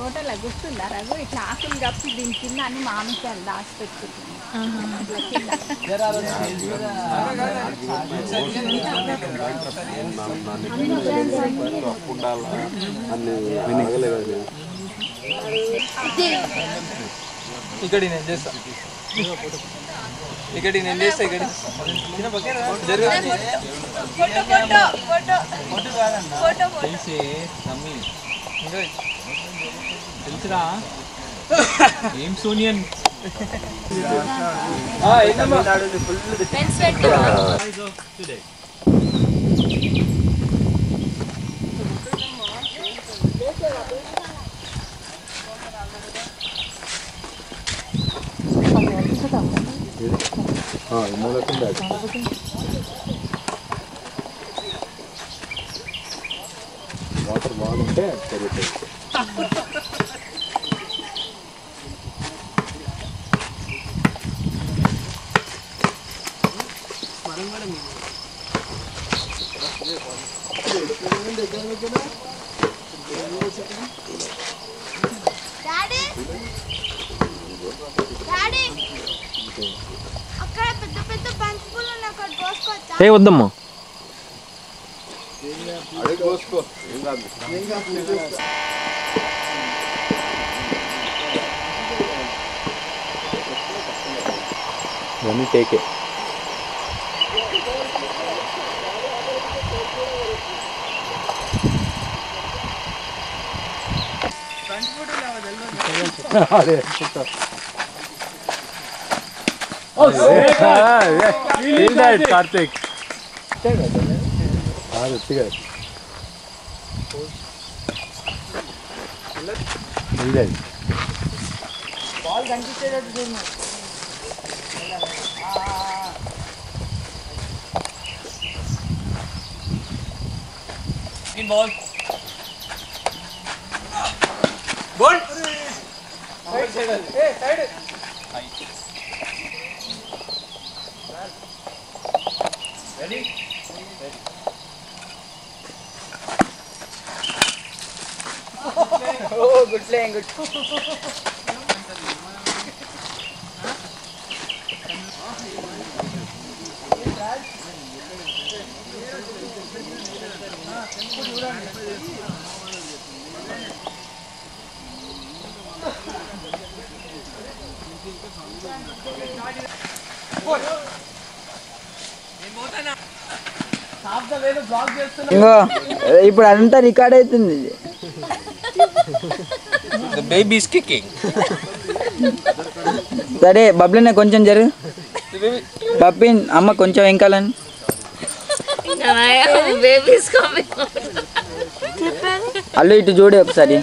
ఫోటోలో గుర్తుందా రఘు ఇట్లా ఆకులు కప్పి దీని కింద అన్ని మామిడికాయలు దాచి పెట్టుకుంటున్నాను ఇక్కడ నేను చేస్తా ఇక్కడ నేను చేస్తా ఇక్కడ తెలిసి నమ్మి తెలుసురా ఏం సోనియన్ వాటర్ బాగుంటే సరిపోతుంది ఏ వద్దమ్మా ఇవన్నీ టేకే అదే కార్తీక్ బాల్ కనిపించేటట్టు చూడండి ball ball side side ready Oh, good playing, good. ఇంకో ఇప్పుడు అంతా రికార్డ్ అవుతుంది The baby is kicking. సరే బబ్లీనే కొంచెం జరుగు బబ్బిన్ అమ్మ కొంచెం వెంకాలని అల్లు ఇటు చూడే ఒకసారి